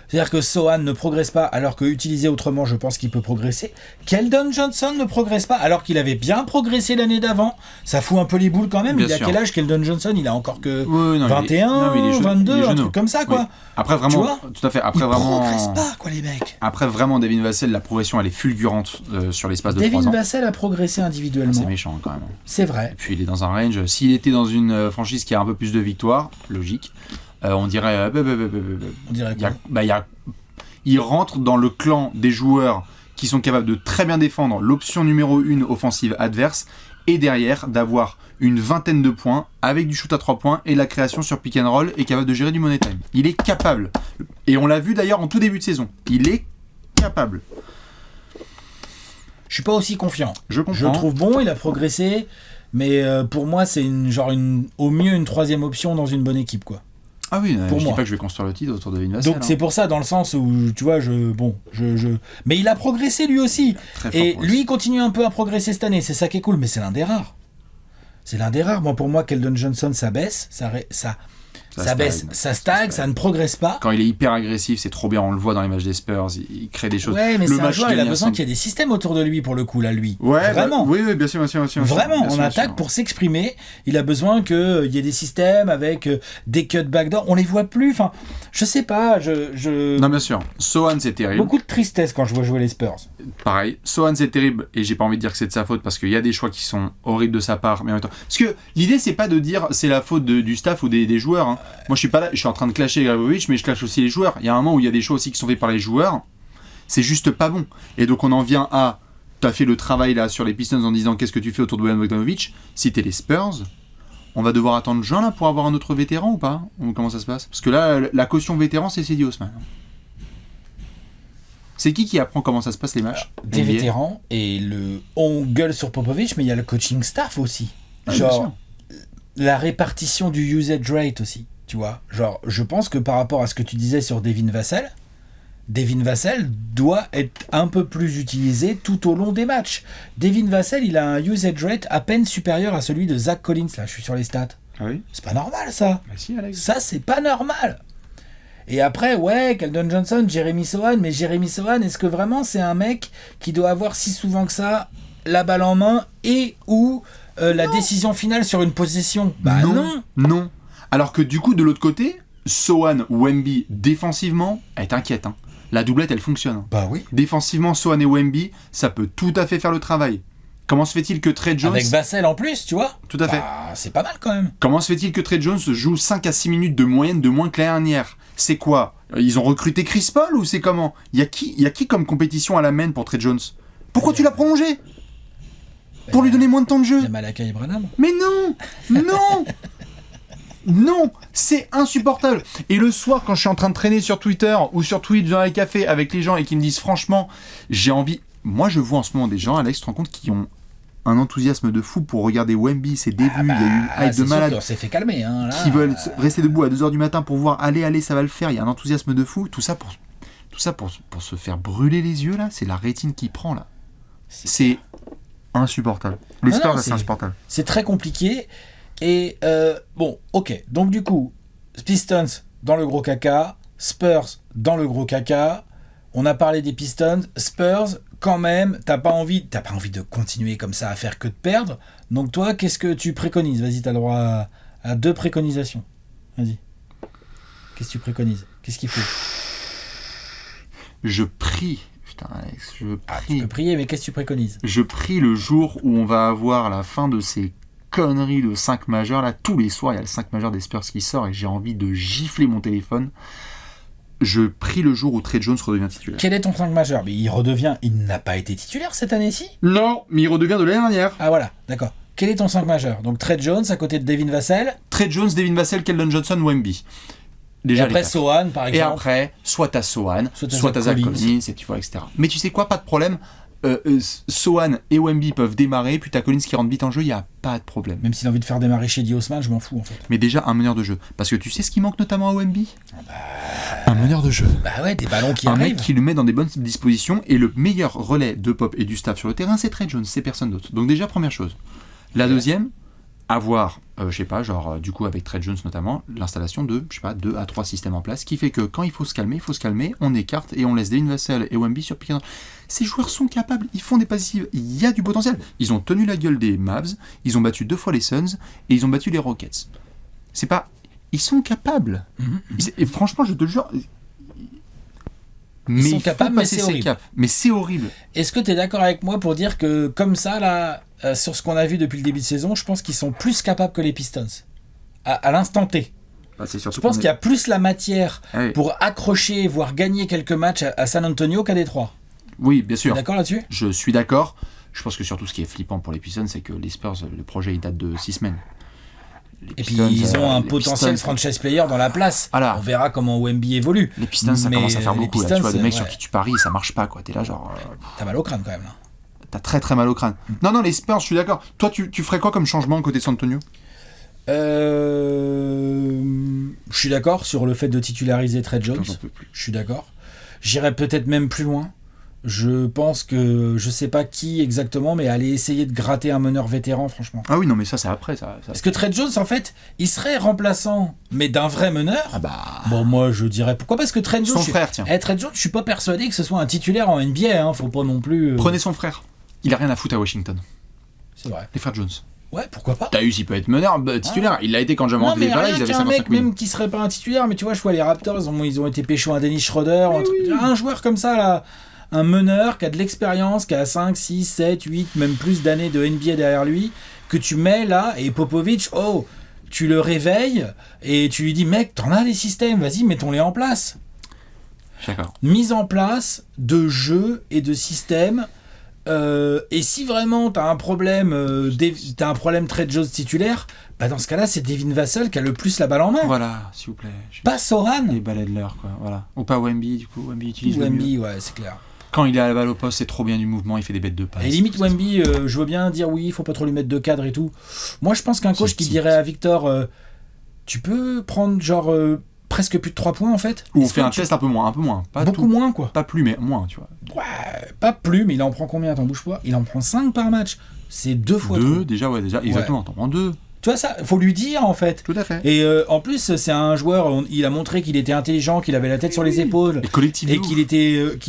C'est-à-dire que Sohan ne progresse pas alors que utilisé autrement, je pense qu'il peut progresser. Keldon Johnson ne progresse pas alors qu'il avait bien progressé l'année d'avant. Ça fout un peu les boules quand même. Bien il a sûr. quel âge Keldon Johnson? Il a encore que Oui, non, 21, il est jeune, 22, un truc comme ça quoi. Oui. Après Tu vraiment, vois, tout à fait. Après ils vraiment, progressent pas quoi les mecs. après vraiment, Devin Vassell, la progression elle est fulgurante sur l'espace de 3 Devin ans. Vassell a progressé individuellement. C'est méchant quand même. C'est vrai. Et puis il est dans un range. S'il était dans une franchise qui a un peu plus de victoires, logique, on dirait. On dirait quoi Il rentre dans le clan des joueurs qui sont capables de très bien défendre l'option numéro 1 offensive adverse et derrière d'avoir une vingtaine de points avec du shoot à 3 points et la création sur pick and roll et capable de gérer du money time. Il est capable. Et on l'a vu d'ailleurs en tout début de saison. Il est capable. Je suis pas aussi confiant. Je comprends. Je le trouve bon, il a progressé, mais pour moi c'est au mieux une troisième option dans une bonne équipe quoi. Ah oui, Pour je moi. dis pas que je vais construire le titre autour de Devin Vassell. Donc c'est pour ça dans le sens où tu vois mais il a progressé lui aussi Très fort et pour lui il continue un peu à progresser cette année, c'est ça qui est cool, mais c'est l'un des rares. C'est l'un des rares. Moi pour moi Keldon Johnson ça baisse, ça baisse, ça stagne, ça ne progresse pas. Quand il est hyper agressif, c'est trop bien, on le voit dans les matchs des Spurs, il crée des choses. Ouais, mais le c'est un match joueur, il a gagné besoin à qu'il y ait des systèmes autour de lui pour le coup là lui. Ouais, vraiment. Oui, bien sûr. Vraiment, bien sûr, en attaque, pour s'exprimer, il a besoin qu'il y ait des systèmes avec des cuts backdoor. On les voit plus. Enfin, je sais pas. Non, bien sûr. Sohan, c'est terrible. Beaucoup de tristesse quand je vois jouer les Spurs. Pareil. Sohan, c'est terrible. Et j'ai pas envie de dire que c'est de sa faute parce qu'il y a des choix qui sont horribles de sa part. Mais en même temps. Parce que l'idée, c'est pas de dire c'est la faute du staff ou des joueurs. Hein. Moi, je suis pas là. Je suis en train de clasher Grabovic, mais je clash aussi les joueurs. Il y a un moment où il y a des choix aussi qui sont faits par les joueurs. C'est juste pas bon. Et donc, on en vient à. T'as fait le travail là sur les Pistons en disant qu'est-ce que tu fais autour de Bojan Bogdanovic. Si t'es les Spurs, on va devoir attendre juin là pour avoir un autre vétéran ou pas? Ou comment ça se passe? Parce que là, la caution vétéran, c'est Cedi Osman. C'est qui apprend comment ça se passe les matchs? Des NBA? vétérans et on gueule sur Popovich, mais il y a le coaching staff aussi. Genre la répartition du usage rate aussi. Tu vois, genre je pense que par rapport à ce que tu disais sur Devin Vassell doit être un peu plus utilisé tout au long des matchs. Devin Vassell, il a un usage rate à peine supérieur à celui de Zach Collins. Là, je suis sur les stats. Ah oui? C'est pas normal, ça. Bah si, Alex. Ça, c'est pas normal. Et après, ouais, Keldon Johnson, Jeremy Sohan. Mais Jeremy Sohan, est-ce que vraiment c'est un mec qui doit avoir si souvent que ça la balle en main et ou la décision finale sur une possession? Bah non. Alors que du coup, de l'autre côté, Sohan ou Wemby, défensivement, elle t'inquiète. Hein. La doublette, elle fonctionne. Bah oui. Défensivement, Sohan et Wemby, ça peut tout à fait faire le travail. Comment se fait-il que Trey Jones... Avec Vassell en plus, tu vois? Tout à fait. C'est pas mal quand même. Comment se fait-il que Trey Jones joue 5 à 6 minutes de moyenne de moins que l'année dernière? C'est quoi? Ils ont recruté Chris Paul ou c'est comment? Il y a qui comme compétition à la main pour Trey Jones? Pourquoi tu l'as prolongé? Pour lui donner moins de temps de jeu? Il y a Malachi Branham. Mais non Non, c'est insupportable. Et le soir, quand je suis en train de traîner sur Twitter ou sur Twitch dans les cafés avec les gens et qui me disent franchement, j'ai envie... Moi, je vois en ce moment des gens, Alex, tu te rends compte, qui ont un enthousiasme de fou pour regarder Wemby, ses débuts, il y a eu une hype de malade. On s'est fait calmer. Hein, là. Qui veulent rester debout à 2h du matin pour voir, allez, ça va le faire, il y a un enthousiasme de fou. Tout ça pour se faire brûler les yeux, là, c'est la rétine qui prend, là. C'est insupportable. Les Spurs, c'est insupportable. C'est très compliqué. Et bon, ok. Donc du coup, Pistons dans le gros caca, Spurs dans le gros caca. On a parlé des Pistons, Spurs. Quand même, t'as pas envie de continuer comme ça à faire que de perdre. Donc toi, qu'est-ce que tu préconises? Vas-y, t'as le droit à 2 préconisations. Vas-y. Qu'est-ce que tu préconises? Qu'est-ce qu'il faut? Je prie. Putain, Alex, je prie. Tu peux prier, mais qu'est-ce que tu préconises? Je prie le jour où on va avoir la fin de ces conneries de 5 majeurs. Là, tous les soirs, il y a le 5 majeur des Spurs qui sort et j'ai envie de gifler mon téléphone. Je prie le jour où Trey Jones redevient titulaire. Quel est ton 5 majeur? Mais il n'a pas été titulaire cette année-ci? Non, mais il redevient de l'année dernière. Ah voilà, d'accord. Quel est ton 5 majeur? Donc Trey Jones à côté de Devin Vassell. Trey Jones, Devin Vassell, Keldon Johnson, Wemby. Et Déjà après les quatre. Sohan par Et exemple. après, soit t'as Sohan, Soit t'as t'as Zach Zach Collins. Collins, et tu vois, etc. Mais tu sais quoi, pas de problème. Sohan et Wemby peuvent démarrer, puis t'as Collins qui rentre vite en jeu, il n'y a pas de problème. Même s'il a envie de faire démarrer chez Osman, je m'en fous en fait. Mais déjà, un meneur de jeu. Parce que tu sais ce qui manque notamment à Wemby? Un meneur de jeu. Bah ouais, des ballons qui Un arrivent. mec qui le met dans des bonnes dispositions, et le meilleur relais de Pop et du staff sur le terrain, c'est Trey Jones, c'est personne d'autre. Donc déjà, première chose. La deuxième, avoir, je sais pas, genre, du coup, avec Trey Jones notamment, l'installation de, je sais pas, 2 à 3 systèmes en place, qui fait que quand il faut se calmer, on écarte et on laisse Devin Vassell et Wemby sur pick and roll. Ces joueurs sont capables, ils font des passives, il y a du potentiel. Ils ont tenu la gueule des Mavs, ils ont battu 2 fois les Suns, et ils ont battu les Rockets. C'est pas... Ils sont capables. Et franchement, je te le jure... Mais sont il faut capables, mais passer c'est ces horrible. caps. Mais c'est horrible. Est-ce que tu es d'accord avec moi pour dire que, comme ça, là, sur ce qu'on a vu depuis le début de saison, je pense qu'ils sont plus capables que les Pistons à l'instant T. Bah, c'est surtout Je pense qu'il y a plus la matière Ah oui. pour accrocher, voire gagner quelques matchs à San Antonio qu'à Détroit. Oui, bien Tu es sûr. d'accord là-dessus? Je suis d'accord. Je pense que surtout ce qui est flippant pour les Pistons, c'est que les Spurs, le projet, il date de 6 semaines. Les Et puis Pistons, ils ont un les potentiel Pistons, franchise player dans la place. Voilà. On verra comment Wemby évolue. Les Pistons, ça Mais commence à faire les beaucoup. Là, Pistons, tu vois, des mecs ouais. sur qui tu paries, ça marche pas. Quoi. T'es là, genre, T'as mal au crâne quand même là. t'as très très mal au crâne. Non, les Spurs, je suis d'accord. Toi, tu ferais quoi comme changement côté San Antonio? Je suis d'accord sur le fait de titulariser Trey Jones. J'en peux plus. Je suis d'accord. J'irais peut-être même plus loin. Je pense que je sais pas qui exactement, mais aller essayer de gratter un meneur vétéran, franchement. Ah oui, non, mais ça, c'est après. Ça... Parce que Trey Jones, en fait, il serait remplaçant, mais d'un vrai meneur. Ah bah. Bon, moi, je dirais pourquoi? Parce que Trey Jones, Son frère, tiens. Trey Jones, je suis pas persuadé que ce soit un titulaire en NBA. Hein. Faut pas non plus. Prenez son frère. Il a rien à foutre à Washington. C'est vrai. Les frères Jones. Ouais, pourquoi pas? T'as eu, il peut être meneur, titulaire. Il l'a été quand Jamal Non, mais était là, rien ils avaient qu'un 55 mec minutes. même qui serait pas un titulaire, mais tu vois, je vois les Raptors, ils ont été pécho un Dennis Schroeder, un joueur comme ça, là, un meneur qui a de l'expérience, qui a 5, 6, 7, 8, même plus d'années de NBA derrière lui, que tu mets là, et Popovic, tu le réveilles, et tu lui dis, mec, t'en as les systèmes, vas-y, mettons-les en place. D'accord. Mise en place de jeux et de systèmes. Et si vraiment t'as un problème Trey Jones titulaire, bah dans ce cas-là c'est Devin Vassell qui a le plus la balle en main. Voilà, s'il vous plaît. Pas Sohan. Les balais de l'heure, quoi. Voilà. Ou pas Wemby, du coup. Wemby utilise le mieux. Wemby, ouais, c'est clair. Quand il est à la balle au poste, c'est trop bien du mouvement, il fait des bêtes de passe. Et limite Wemby, je veux bien dire oui, il faut pas trop lui mettre de cadre et tout. Moi je pense qu'un coach qui dirait à Victor, tu peux prendre genre presque plus de 3 points en fait. Ou Est-ce fait que un test un peu moins. Pas beaucoup tout. moins quoi. Pas plus, mais moins, tu vois. Ouais, pas plus, mais il en prend combien? Attends, bouge pas. Il en prend 5 par match. C'est 2 fois trop. 2, déjà, exactement. T'en prends 2. Tu vois ça, faut lui dire en fait. Tout à fait. Et en plus, c'est un joueur, il a montré qu'il était intelligent, qu'il avait la tête sur les épaules Et collectif. et qu'il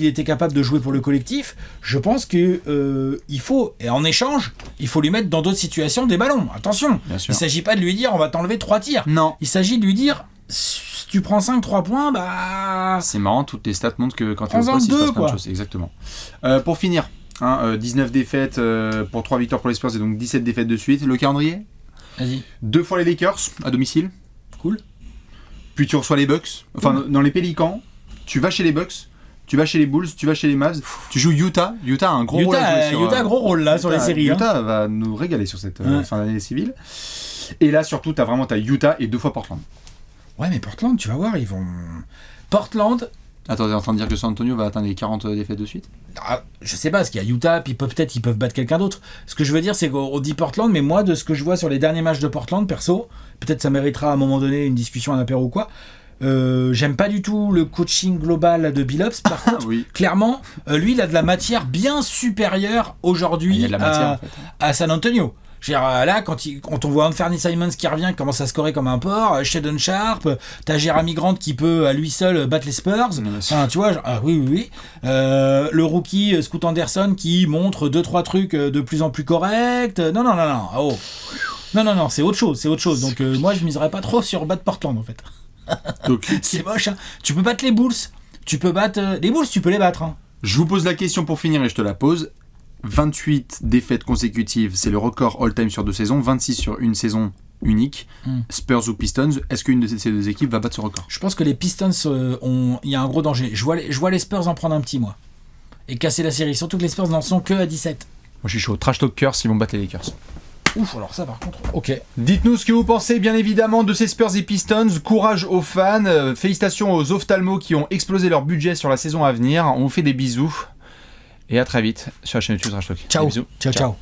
était capable de jouer pour le collectif. Je pense que il faut, et en échange, il faut lui mettre dans d'autres situations des ballons. Attention, Bien sûr. il s'agit pas de lui dire on va t'enlever 3 tirs. Non. Il s'agit de lui dire si tu prends 5-3 points, bah. C'est marrant, toutes tes stats montrent que quand tu es au Prends-en poste, il se deux, passe plein de quoi. choses. Exactement. Pour finir, 19 défaites pour 3 victoires pour les Spurs et donc 17 défaites de suite. Le calendrier, Vas-y. 2 fois les Lakers à domicile. Cool. Puis tu reçois les Bucks. Enfin, dans les Pélicans, tu vas chez les Bucks, tu vas chez les Bulls, tu vas chez les Mavs, tu joues Utah. Utah a un gros rôle à jouer sur, Utah, gros rôle là sur les séries. Utah va nous régaler sur cette Ouais. fin d'année civile. Et là, surtout, t'as Utah et 2 fois Portland. Ouais, mais Portland, tu vas voir, ils vont. Portland, Attends, t'es en train de dire que San Antonio va atteindre les 40 défaites de suite? je sais pas, parce qu'il y a Utah, puis peut-être ils peuvent battre quelqu'un d'autre. Ce que je veux dire, c'est qu'on dit Portland, mais moi, de ce que je vois sur les derniers matchs de Portland, perso, peut-être ça méritera à un moment donné une discussion, un apéro ou quoi. J'aime pas du tout le coaching global de Billups. Par contre, Oui. clairement, lui, il a de la matière bien supérieure aujourd'hui Il y a de la matière, en fait. à San Antonio. Je veux dire, là, quand on voit Anthony Simons qui revient, qui commence à scorer comme un porc, Shadon Sharp, t'as Jeremy Grant qui peut à lui seul battre les Spurs. Enfin, tu vois, oui. Le rookie Scoot Anderson qui montre 2-3 trucs de plus en plus corrects. Non. Oh. Non, c'est autre chose. Donc moi, je miserais pas trop sur battre Portland en fait. Donc, C'est moche. Hein. Tu peux battre les Bulls. Tu peux battre les Bulls. Tu peux les battre. Hein. je vous pose la question pour finir et je te la pose. 28 défaites consécutives, c'est le record all-time sur 2 saisons. 26 sur une saison unique. Spurs ou Pistons, est-ce qu'une de ces 2 équipes va battre ce record? Je pense que les Pistons, il y a un gros danger. Je vois les Spurs en prendre un petit, moi. Et casser la série. Surtout que les Spurs n'en sont que à 17. Moi je suis chaud. Trash Talkers, ils vont battre les Lakers. Ouf, alors ça par contre, ok. Dites-nous ce que vous pensez bien évidemment de ces Spurs et Pistons. Courage aux fans, félicitations aux ophtalmos qui ont explosé leur budget sur la saison à venir. On vous fait des bisous et à très vite sur la chaîne YouTube Trash Talk. Ciao. Des bisous. Ciao.